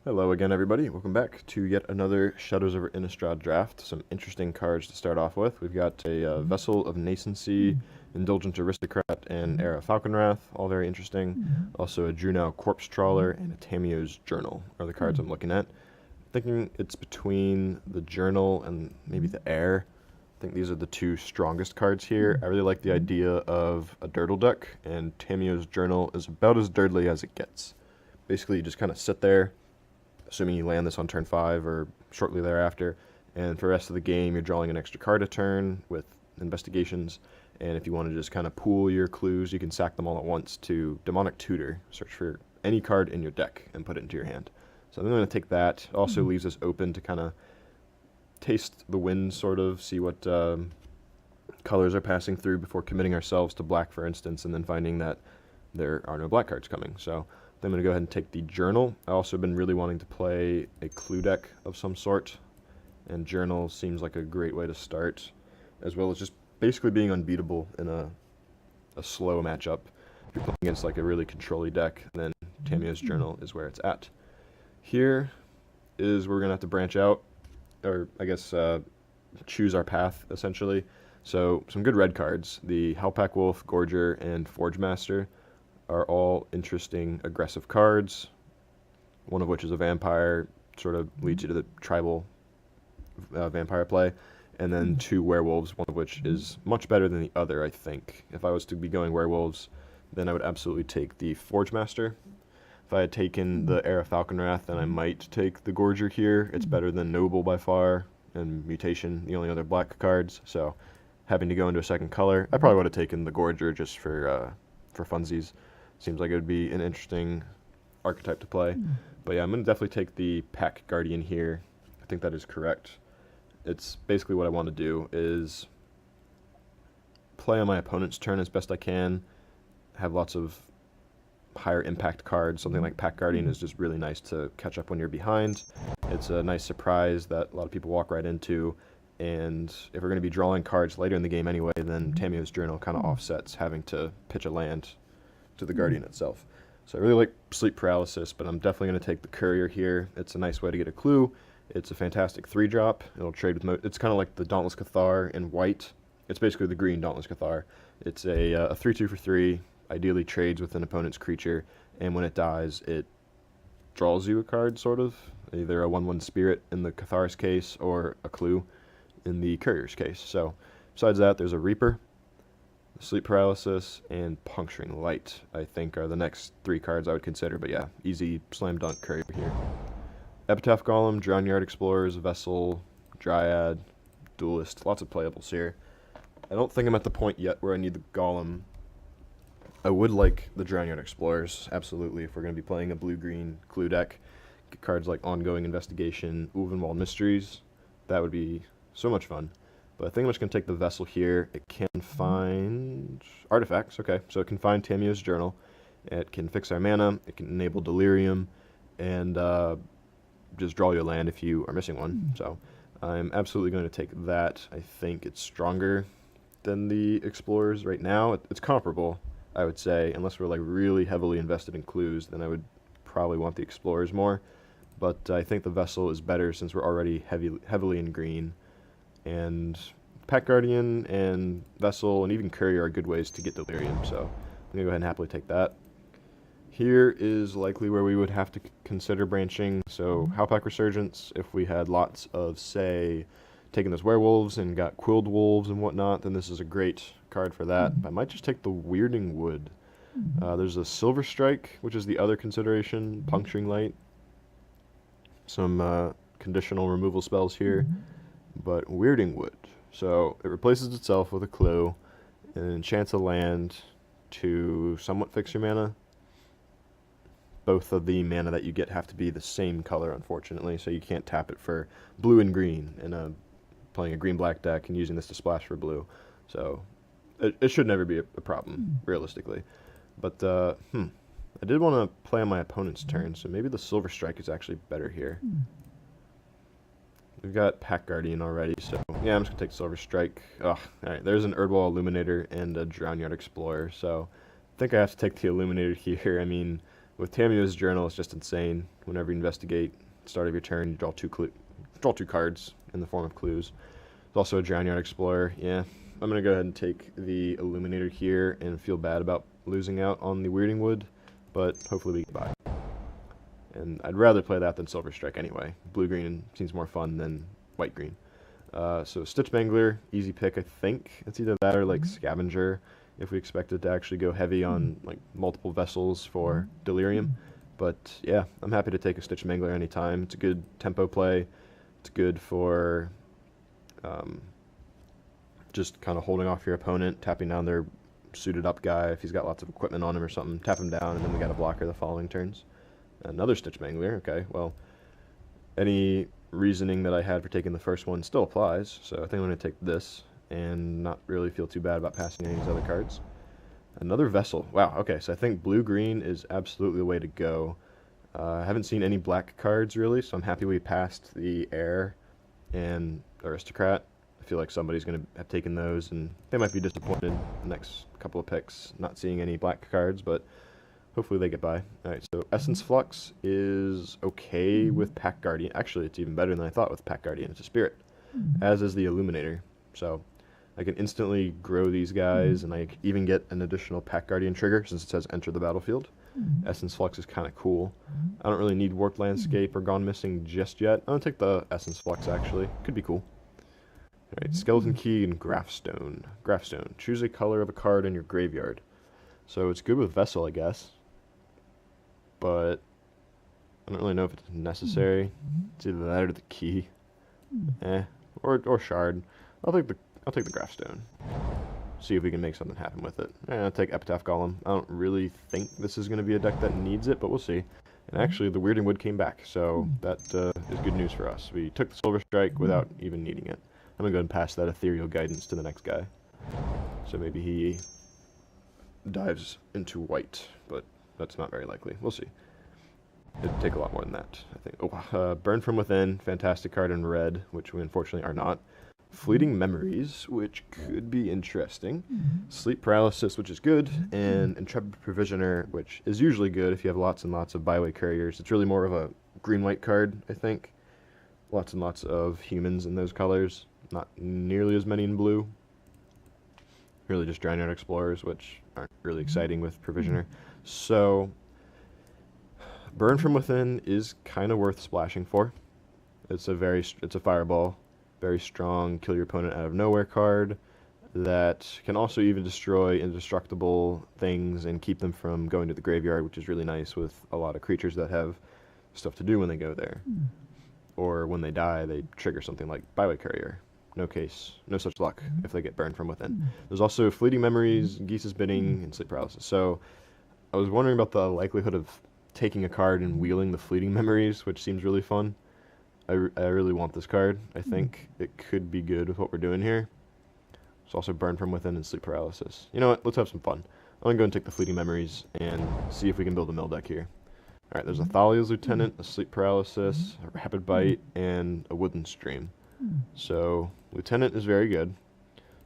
Hello again, everybody. Welcome back to yet another Shadows Over Innistrad draft. Some interesting cards to start off with. We've got a Vessel of Nascency, Indulgent Aristocrat, and Era Falconwrath, all very interesting. Also a Drunau Corpse Trawler and a Tamio's Journal are the cards I'm looking at. Thinking it's between the Journal and maybe the Air. I think these are the two strongest cards here. I really like the idea of a Dirtle deck, and Tamio's Journal is about as dirtly as it gets. Basically, you just kind of sit there, assuming you land this on turn 5 or shortly thereafter, and for the rest of the game you're drawing an extra card a turn with investigations, and if you want to just kind of pool your clues, you can sack them all at once to Demonic Tutor, search for any card in your deck and put it into your hand. So I'm going to take that. It also leaves us open to kind of taste the wind, sort of, see what colors are passing through before committing ourselves to black, for instance, and then finding that there are no black cards coming. So I'm going to go ahead and take the Journal. I've also been really wanting to play a clue deck of some sort, and Journal seems like a great way to start, as well as just basically being unbeatable in a slow matchup. If you're playing against like a really control-y deck, then Tamio's Journal is where it's at. Here is where we're going to have to branch out, or I guess choose our path, essentially. So some good red cards. The Hellpack Wolf, Gorger, and Forge Master are all interesting, aggressive cards, one of which is a vampire, sort of leads you to the tribal vampire play, and then two werewolves, one of which is much better than the other, I think. If I was to be going werewolves, then I would absolutely take the Forge Master. If I had taken the Era Falconwrath, then I might take the Gorger here. It's better than Noble by far, and Mutation, the only other black cards, so having to go into a second color, I probably would have taken the Gorger just for funsies. Seems like it would be an interesting archetype to play. But yeah, I'm going to definitely take the Pack Guardian here. I think that is correct. It's basically what I want to do is play on my opponent's turn as best I can, have lots of higher impact cards. Something like Pack Guardian is just really nice to catch up when you're behind. It's a nice surprise that a lot of people walk right into, and if we're going to be drawing cards later in the game anyway, then Tamio's Journal kind of offsets having to pitch a land to the Guardian itself. So I really like Sleep Paralysis, but I'm definitely going to take the Courier here. It's a nice way to get a clue. It's a fantastic 3-drop. It'll trade with it's kind of like the Dauntless Cathar in white. It's basically the green Dauntless Cathar. It's a 3/2 for 3, ideally trades with an opponent's creature, and when it dies, it draws you a card, sort of. Either a 1/1 Spirit in the Cathar's case, or a clue in the Courier's case. So besides that, there's a Reaper, Sleep Paralysis, and Puncturing Light, I think, are the next 3 cards I would consider. But yeah, easy slam dunk Courier here. Epitaph Golem, Drownyard Explorers, Vessel, Dryad, Duelist, lots of playables here. I don't think I'm at the point yet where I need the Golem. I would like the Drownyard Explorers, absolutely, if we're going to be playing a blue-green clue deck. Get cards like Ongoing Investigation, Ulvenwald Mysteries. That would be so much fun. But I think I'm just going to take the Vessel here. It can find artifacts, okay. So it can find Tamio's Journal. It can fix our mana. It can enable Delirium. And just draw your land if you are missing one. So I'm absolutely going to take that. I think it's stronger than the Explorers right now. It's comparable, I would say. Unless we're like really heavily invested in clues, then I would probably want the Explorers more. But I think the Vessel is better since we're already heavily in green. And Pack Guardian and Vessel and even Courier are good ways to get Delirium, so I'm going to go ahead and happily take that. Here is likely where we would have to consider branching, so Howlpack Resurgence, if we had lots of, say, taking those werewolves and got Quilled Wolves and whatnot, then this is a great card for that. I might just take the Weirding Wood. There's a Silver Strike, which is the other consideration, Puncturing Light. Some conditional removal spells here. But Weirding Wood. So it replaces itself with a clue and enchants a land to somewhat fix your mana. Both of the mana that you get have to be the same color, unfortunately, so you can't tap it for blue and green in playing a green-black deck and using this to splash for blue. So it should never be a problem, realistically. But I did want to play on my opponent's turn, so maybe the Silver Strike is actually better here. We've got Pack Guardian already, so yeah, I'm just going to take Silver Strike. Ugh, alright, there's an Erdwall Illuminator and a Drownyard Explorer, so I think I have to take the Illuminator here. I mean, With Tamiyo's journal, it's just insane. Whenever you investigate, start of your turn, you draw two cards in the form of clues. There's also a Drowneyard Explorer. Yeah, I'm going to go ahead and take the Illuminator here and feel bad about losing out on the Weirding Wood, but hopefully we get by. And I'd rather play that than Silver Strike anyway. Blue-green seems more fun than white-green. So Stitch Mangler, easy pick, I think. It's either that or like Scavenger, if we expected to actually go heavy on like multiple vessels for Delirium. But yeah, I'm happy to take a Stitch Mangler anytime. It's a good tempo play. It's good for just kind of holding off your opponent, tapping down their suited up guy if he's got lots of equipment on him or something. Tap him down, and then we got a blocker the following turns. Another Stitch Mangler, okay, well, any reasoning that I had for taking the first one still applies, so I think I'm going to take this and not really feel too bad about passing any of these other cards. Another Vessel. Wow, okay, so I think blue-green is absolutely the way to go. I haven't seen any black cards, really, so I'm happy we passed the Air and Aristocrat. I feel like somebody's going to have taken those, and they might be disappointed the next couple of picks not seeing any black cards, but hopefully they get by. Alright, so Essence Flux is okay with Pack Guardian. Actually, it's even better than I thought with Pack Guardian. It's a spirit, as is the Illuminator. So I can instantly grow these guys, and I even get an additional Pack Guardian trigger since it says enter the battlefield. Essence Flux is kind of cool. I don't really need Warped Landscape or Gone Missing just yet. I'm going to take the Essence Flux, actually. Could be cool. Alright, Skeleton Key and Graphstone. Graphstone. Choose a color of a card in your graveyard. So it's good with Vessel, I guess. But I don't really know if it's necessary. It's either that or the Key. Or Shard. I'll take the Graphstone. See if we can make something happen with it. I'll take Epitaph Golem. I don't really think this is going to be a deck that needs it, but we'll see. And actually, the Weirding Wood came back, so that is good news for us. We took the Silver Strike without even needing it. I'm going to go ahead and pass that Ethereal Guidance to the next guy. So maybe he dives into white, but that's not very likely. We'll see. It'd take a lot more than that, I think. Oh, Burn From Within, fantastic card in red, which we unfortunately are not. Fleeting Memories, which could be interesting. Sleep Paralysis, which is good, and Intrepid Provisioner, which is usually good if you have lots and lots of Byway Couriers. It's really more of a green-white card, I think. Lots and lots of humans in those colors. Not nearly as many in blue. Really just Drowneyard Explorers, which aren't really exciting with Provisioner. So, Burn From Within is kind of worth splashing for. It's a fireball. Very strong, kill your opponent out of nowhere card that can also even destroy indestructible things and keep them from going to the graveyard, which is really nice with a lot of creatures that have stuff to do when they go there. Or when they die, they trigger something like Byway Courier. No such luck if they get burned from within. There's also Fleeting Memories, Geese's Bidding, and Sleep Paralysis. So I was wondering about the likelihood of taking a card and wheeling the Fleeting Memories, which seems really fun. I really want this card. I think it could be good with what we're doing here. There's also Burn From Within and Sleep Paralysis. You know what? Let's have some fun. I'm going to go and take the Fleeting Memories and see if we can build a mill deck here. Alright, there's a Thalia's Lieutenant, a Sleep Paralysis, a Rapid Bite, and a Woodland Stream. So, Lieutenant is very good.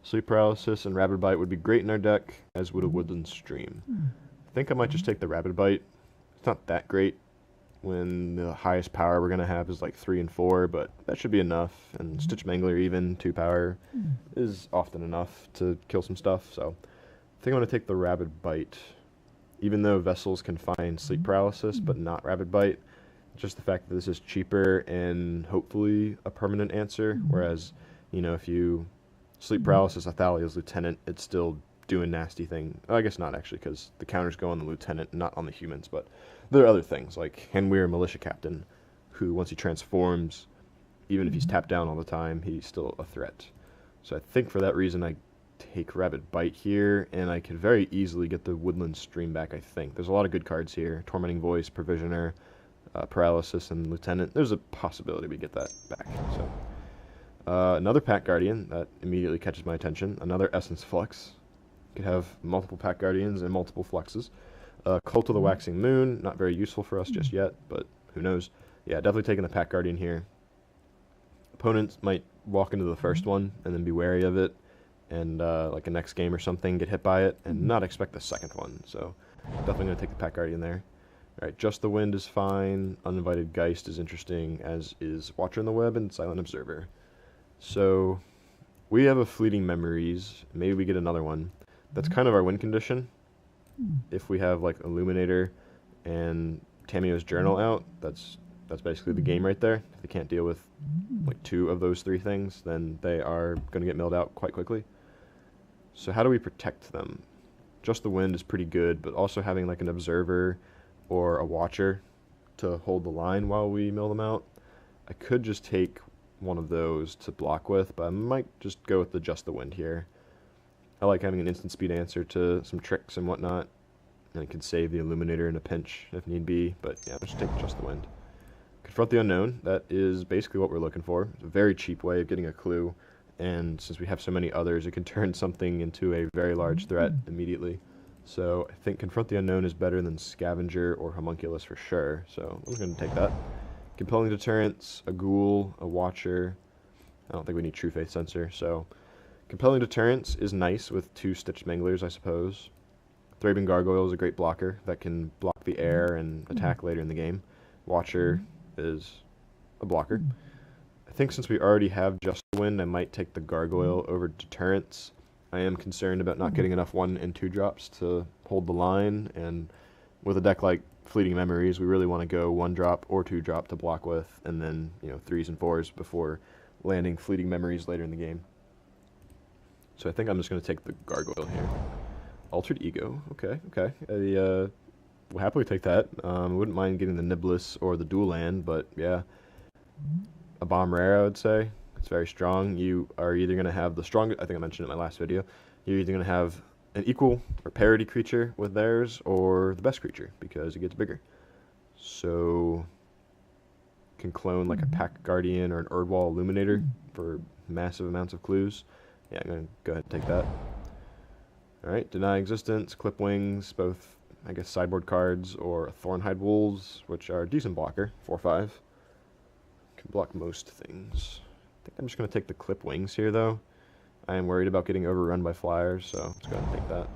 Sleep Paralysis and Rapid Bite would be great in our deck, as would a Woodland Stream. I think I might just take the Rapid Bite. It's not that great when the highest power we're going to have is like 3 and 4, but that should be enough. And Stitch Mangler even, 2 power, is often enough to kill some stuff. So I think I'm going to take the Rapid Bite. Even though Vessels can find Sleep Paralysis, but not Rapid Bite, just the fact that this is cheaper and hopefully a permanent answer, whereas, you know, if you Sleep Paralysis Athalia's Lieutenant, it's still doing nasty thing. I guess not actually, because the counters go on the Lieutenant, not on the humans, but there are other things, like Henweir Militia Captain, who once he transforms, even if he's tapped down all the time, he's still a threat. So I think for that reason I take Rapid Bite here, and I could very easily get the Woodland Stream back, I think. There's a lot of good cards here. Tormenting Voice, Provisioner, Paralysis, and Lieutenant. There's a possibility we get that back. So another Pack Guardian, that immediately catches my attention. Another Essence Flux. Could have multiple Pack Guardians and multiple Fluxes. Cult of the Waxing Moon, not very useful for us just yet, but who knows. Yeah, definitely taking the Pack Guardian here. Opponents might walk into the first one and then be wary of it, and like a next game or something, get hit by it, and not expect the second one. So definitely going to take the Pack Guardian there. Alright, Just the Wind is fine. Uninvited Geist is interesting, as is Watcher in the Web and Silent Observer. So, we have a Fleeting Memories. Maybe we get another one. That's kind of our win condition. If we have, like, Illuminator and Tamio's Journal out, that's basically the game right there. If they can't deal with, like, 2 of those 3 things, then they are going to get milled out quite quickly. So how do we protect them? Just the Wind is pretty good, but also having, like, an Observer or a Watcher to hold the line while we mill them out. I could just take one of those to block with, but I might just go with the Just the Wind here. I like having an instant speed answer to some tricks and whatnot, and I can save the Illuminator in a pinch if need be, but yeah, just take Just the Wind. Confront the Unknown, that is basically what we're looking for. It's a very cheap way of getting a clue, and since we have so many others, it can turn something into a very large threat immediately. So I think Confront the Unknown is better than Scavenger or Homunculus for sure, so I'm just going to take that. Compelling Deterrence, a Ghoul, a Watcher. I don't think we need True Faith Sensor, so Compelling Deterrence is nice with 2 Stitched Manglers, I suppose. Thraben Gargoyle is a great blocker that can block the air and attack later in the game. Watcher is a blocker. I think since we already have Just the Wind, I might take the Gargoyle over Deterrence. I am concerned about not getting enough 1 and 2 drops to hold the line, and with a deck like Fleeting Memories, we really want to go 1 drop or 2 drop to block with, and then, you know, 3s and 4s before landing Fleeting Memories later in the game. So I think I'm just going to take the Gargoyle here. Altered Ego, okay. I will happily take that. I wouldn't mind getting the Niblis or the Dual Land, but yeah. A Bomb Rare, I would say. It's very strong. You are either going to have the strongest, I think I mentioned it in my last video, you're either going to have an equal or parity creature with theirs, or the best creature, because it gets bigger. So, can clone like a Pack Guardian or an Erdwall Illuminator for massive amounts of clues. Yeah, I'm going to go ahead and take that. Alright, Deny Existence, Clip Wings, both, I guess, sideboard cards, or Thornhide Wolves, which are a decent blocker, 4/5. Can block most things. I think I'm just going to take the Clip Wings here, though. I am worried about getting overrun by flyers, so let's go ahead and take that.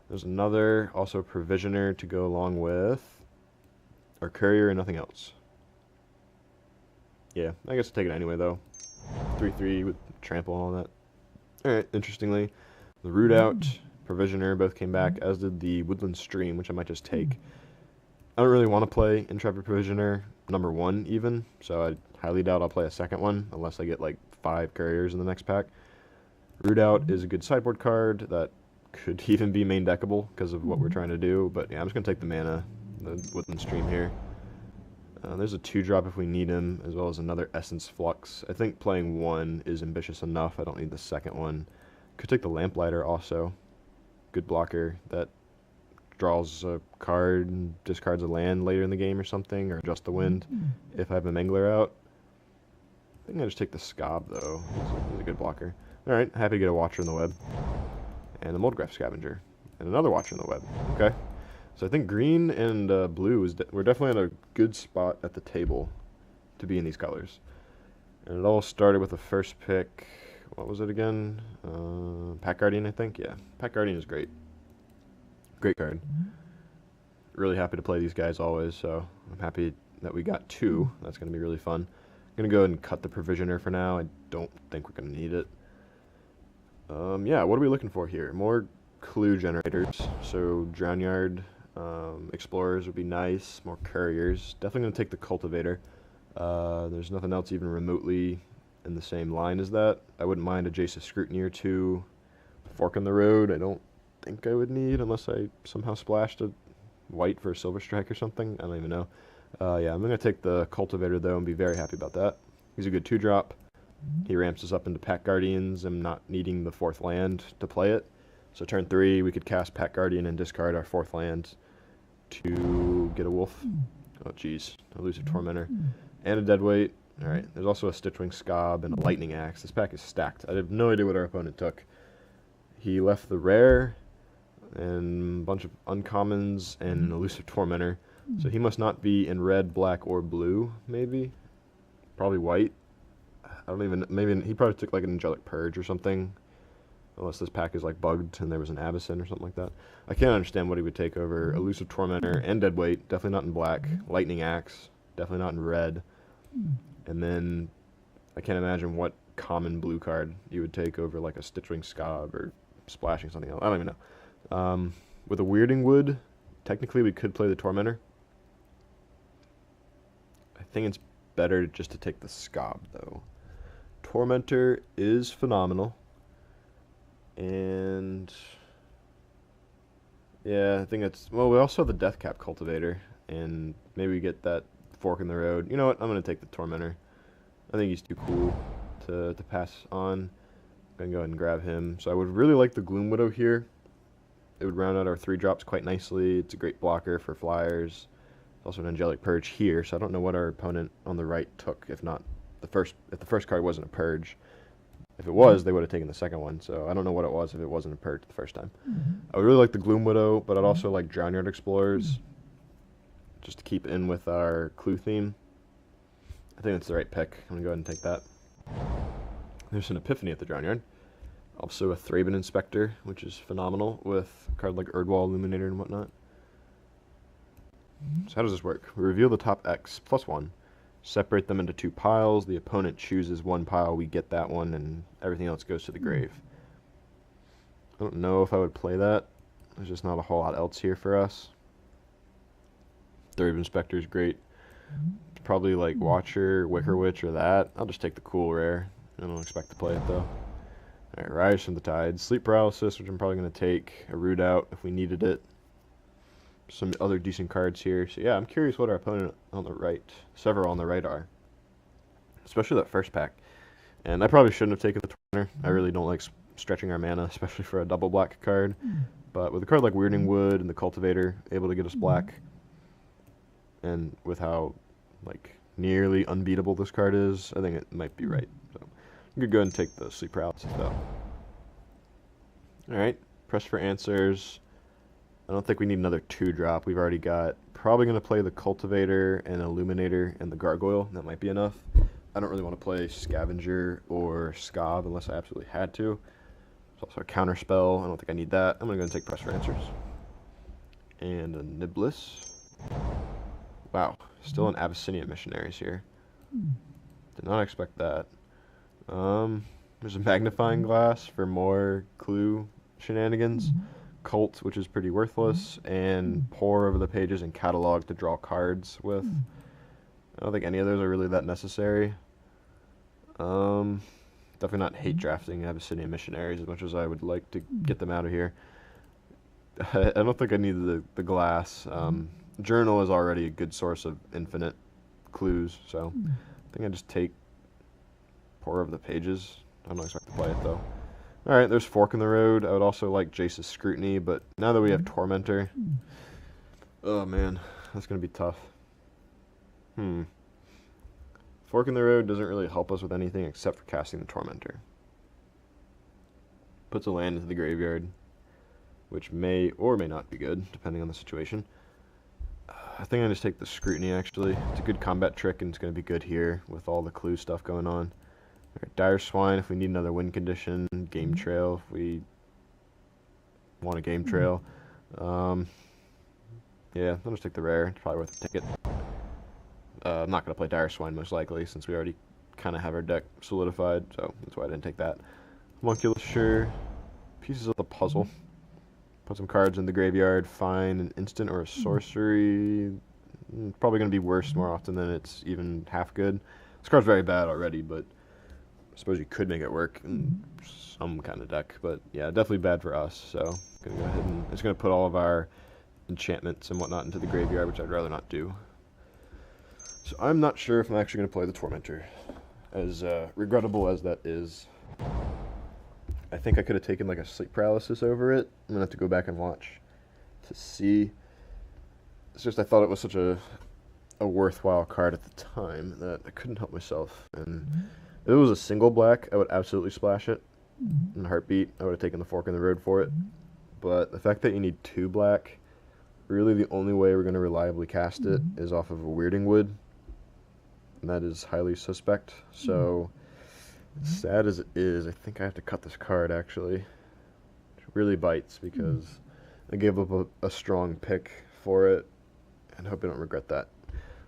There's another, also Provisioner to go along with our Courier and nothing else. Yeah, I guess I'll take it anyway, though. 3/3 with Trample and all that. Alright, interestingly, the Root Out, Provisioner both came back, as did the Woodland Stream, which I might just take. I don't really want to play Intrepid Provisioner number 1 even, so I highly doubt I'll play a second one unless I get like 5 Couriers in the next pack. Root Out is a good sideboard card that could even be main deckable because of what we're trying to do, but yeah, I'm just going to take the mana, the Woodland Stream here. There's a 2-drop if we need him, as well as another Essence Flux. I think playing 1 is ambitious enough, I don't need the second one. Could take the Lamplighter also. Good blocker that draws a card and discards a land later in the game or something, or Just the Wind if I have a Mangler out. I think I just take the Scob though. He's a good blocker. Alright, happy to get a Watcher in the Web. And a Moldgraph Scavenger. And another Watcher in the Web. Okay. So I think green and blue is we're definitely in a good spot at the table to be in these colors. And it all started with the first pick. What was it again? Pack Guardian, I think? Yeah. Pack Guardian is great. Great card. Really happy to play these guys always, so I'm happy that we got 2. That's going to be really fun. I'm going to go ahead and cut the Provisioner for now. I don't think we're going to need it. Yeah, what are we looking for here? More clue generators. So Drownyard, Explorers would be nice. More Couriers. Definitely going to take the Cultivator. There's nothing else even remotely in the same line as that. I wouldn't mind a Jace of Scrutiny or 2. Fork in the Road, I don't think I would need unless I somehow splashed a white for a Silver Strike or something. I don't even know. Yeah, I'm going to take the Cultivator though and be very happy about that. He's a good 2-drop. He ramps us up into Pack Guardians. I'm not needing the 4th land to play it. So turn 3, we could cast Pack Guardian and discard our 4th land to get a Wolf. Oh jeez, Elusive Tormentor. And a Deadweight. Alright, there's also a Stitchwing Scob and a Lightning Axe. This pack is stacked. I have no idea what our opponent took. He left the rare and a bunch of uncommons and an Elusive Tormentor. So he must not be in red, black, or blue, maybe. Probably white. I don't even, maybe he probably took like an Angelic Purge or something. Unless this pack is like bugged and there was an Abyssin or something like that. I can't understand what he would take over. Elusive Tormentor and Deadweight, definitely not in black. Lightning Axe, definitely not in red. And then I can't imagine what common blue card you would take over like a Stitchwing Scob or splashing something else. I don't even know. With a Weirding Wood, technically we could play the Tormentor. I think it's better just to take the Scob though. Tormentor is phenomenal. And yeah, I think it's, well, we also have the Deathcap Cultivator, and maybe we get that fork in the road. You know what? I'm going to take the Tormentor. I think he's too cool to pass on. I'm going to go ahead and grab him. So I would really like the Gloom Widow here. It would round out our 3-drops quite nicely. It's a great blocker for flyers. Also an Angelic Purge here, so I don't know what our opponent on the right took, if not the first, if the first card wasn't a Purge. If it was, they would have taken the second one, so I don't know what it was if it wasn't a Purge the first time. I would really like the Gloom Widow, but I'd also like Drownyard Explorers, just to keep in with our clue theme. I think that's the right pick. I'm going to go ahead and take that. There's an Epiphany at the Drownyard. Also a Thraben Inspector, which is phenomenal with a card like Erdwall Illuminator and whatnot. So how does this work? We reveal the top X plus 1. Separate them into 2 piles. The opponent chooses one pile, we get that one, and everything else goes to the grave. I don't know if I would play that. There's just not a whole lot else here for us. Third Inspector is great. It's probably like Watcher, Wicker Witch, or that. I'll just take the cool rare. I don't expect to play it though. Alright, Rise from the Tides. Sleep Paralysis, which I'm probably going to take. A Root Out if we needed it. Some other decent cards here. So yeah, I'm curious what our opponent on the right, several on the right are. Especially that first pack. And I probably shouldn't have taken the Tormentor. I really don't like stretching our mana, especially for a double black card. But with a card like Weirding Wood and the Cultivator, able to get us black, and with how like nearly unbeatable this card is, I think it might be right. So I'm going to go ahead and take the Sleep Paralysis though. Alright, press for answers. I don't think we need another 2-drop. We've already got, probably going to play the Cultivator and Illuminator and the Gargoyle. That might be enough. I don't really want to play Scavenger or Scob unless I absolutely had to. There's also a Counterspell. I don't think I need that. I'm going to go and take Press for Answers. And a Niblis. Wow, still an Abyssinian Missionaries here. Did not expect that. There's a Magnifying Glass for more clue shenanigans. Cult, which is pretty worthless, and Pore over the pages and Catalog to draw cards with. I don't think any of those are really that necessary. Definitely not hate drafting Abyssinian Missionaries as much as I would like to get them out of here. I don't think I need the glass. Journal is already a good source of infinite clues, so I think I just take Pore over the pages. I don't expect to play it though. Alright, there's Fork in the Road. I would also like Jace's Scrutiny, but now that we have Tormentor, oh man, that's going to be tough. Fork in the Road doesn't really help us with anything except for casting the Tormentor. Puts a land into the graveyard, which may or may not be good, depending on the situation. I think I just take the Scrutiny, actually. It's a good combat trick, and it's going to be good here with all the clue stuff going on. Right, Dire Swine if we need another win condition. Game Trail if we want a Game Trail. Yeah, I'll just take the rare. It's probably worth a ticket. I'm not going to play Dire Swine most likely since we already kind of have our deck solidified, so that's why I didn't take that. Homunculus, sure. Pieces of the Puzzle. Put some cards in the graveyard. Find an instant or a sorcery. Probably going to be worse more often than it's even half good. This card's very bad already, but I suppose you could make it work in some kind of deck, but yeah, definitely bad for us. So I'm gonna go ahead and it's gonna put all of our enchantments and whatnot into the graveyard, which I'd rather not do. So I'm not sure if I'm actually gonna play the Tormentor, as regrettable as that is. I think I could have taken like a Sleep Paralysis over it. I'm gonna have to go back and watch to see. It's just I thought it was such a worthwhile card at the time that I couldn't help myself. And if it was a single black, I would absolutely splash it in a heartbeat. I would have taken the Fork in the Road for it. But the fact that you need 2 black, really the only way we're going to reliably cast it is off of a Weirding Wood. And that is highly suspect. So, sad as it is, I think I have to cut this card, actually. really bites because I gave up a strong pick for it, and hope I don't regret that.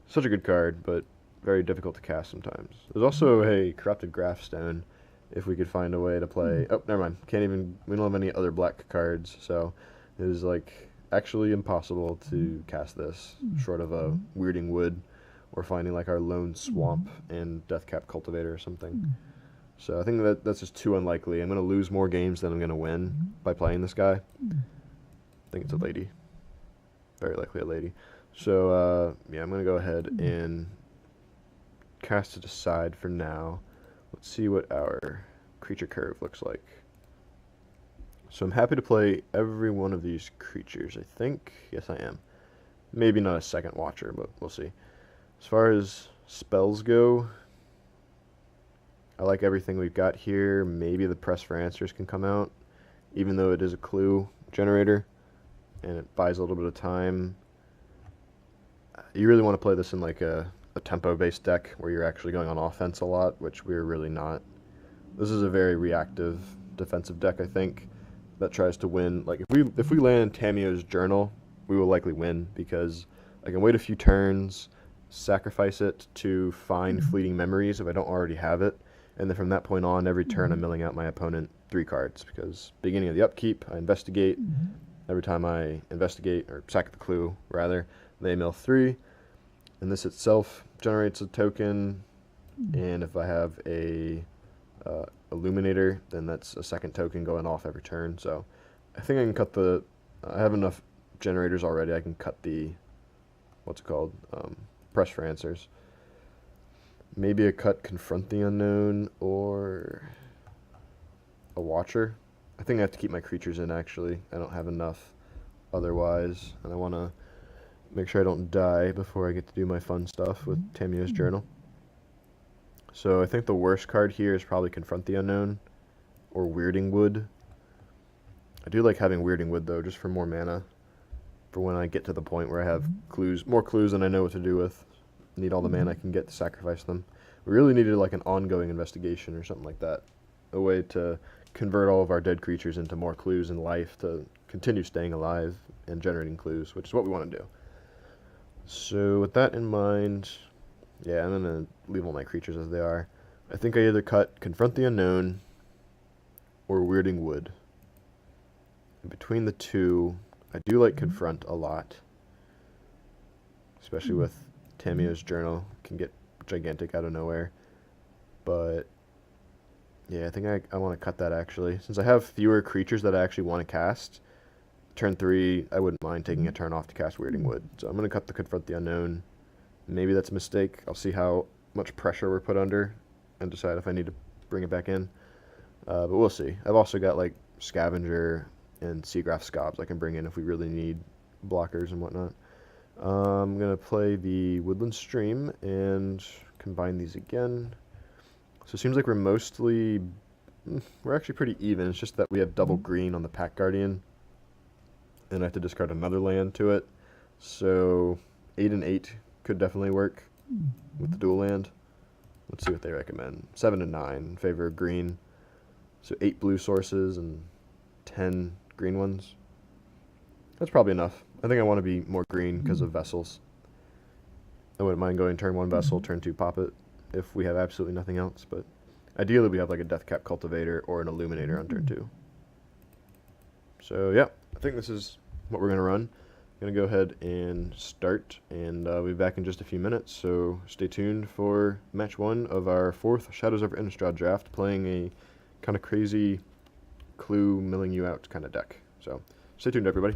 Such a good card, but very difficult to cast sometimes. There's also a Corrupted Graphstone, if we could find a way to play... Oh, never mind. Can't even... We don't have any other black cards, so it is, like, actually impossible to cast this, short of a Weirding Wood, or finding, like, our Lone Swamp and Deathcap Cultivator or something. So I think that's just too unlikely. I'm going to lose more games than I'm going to win by playing this guy. I think it's a lady. Very likely a lady. So, yeah, I'm going to go ahead and cast it aside for now. Let's see what our creature curve looks like. So I'm happy to play every one of these creatures, I think. Yes, I am. Maybe not a second watcher, but we'll see. As far as spells go, I like everything we've got here. Maybe the Press for Answers can come out, even though it is a clue generator, and it buys a little bit of time. You really want to play this in like a tempo-based deck where you're actually going on offense a lot, which we're really not. This is a very reactive defensive deck, I think, that tries to win. Like if we land Tamiyo's Journal, we will likely win because I can wait a few turns, sacrifice it to find fleeting memories if I don't already have it, and then from that point on, every turn I'm milling out my opponent 3 cards because beginning of the upkeep, I investigate. Every time I investigate, or sack the clue, rather, they mill 3. And this itself generates a token, and if I have a Illuminator, then that's a second token going off every turn. So I think I can cut the... I have enough generators already. I can cut the... What's it called? Press for Answers. Maybe a cut Confront the Unknown, or a Watcher. I think I have to keep my creatures in, actually. I don't have enough otherwise, and I want to make sure I don't die before I get to do my fun stuff with Tamiyo's Journal. So I think the worst card here is probably Confront the Unknown, or Weirding Wood. I do like having Weirding Wood, though, just for more mana, for when I get to the point where I have more clues than I know what to do with. Need all the mana I can get to sacrifice them. We really needed like an ongoing investigation or something like that. A way to convert all of our dead creatures into more clues in life to continue staying alive and generating clues, which is what we want to do. So with that in mind, yeah, I'm going to leave all my creatures as they are. I think I either cut Confront the Unknown or Weirding Wood. And between the two, I do like Confront a lot, especially with Tamiyo's Journal. Can get gigantic out of nowhere. But yeah, I think I want to cut that, actually. Since I have fewer creatures that I actually want to cast, turn 3, I wouldn't mind taking a turn off to cast Weirding Wood. So I'm going to cut the Confront the Unknown. Maybe that's a mistake. I'll see how much pressure we're put under and decide if I need to bring it back in. But we'll see. I've also got like Scavenger and Seagraph Scobs I can bring in if we really need blockers and whatnot. I'm going to play the Woodland Stream and combine these again. So it seems like we're actually pretty even. It's just that we have double green on the Pack Guardian, and I have to discard another land to it. So 8 and 8 could definitely work with the dual land. Let's see what they recommend. 7 and 9 in favor of green. So 8 blue sources and 10 green ones. That's probably enough. I think I want to be more green because of vessels. I wouldn't mind going turn 1 vessel, turn 2 pop it, if we have absolutely nothing else. But ideally we have like a Deathcap Cultivator or an Illuminator on turn 2. So yeah, I think this is what we're going to run. I'm going to go ahead and start, and we'll be back in just a few minutes. So stay tuned for match 1 of our 4th Shadows Over Innistrad draft, playing a kind of crazy clue milling you out kind of deck. So stay tuned, everybody.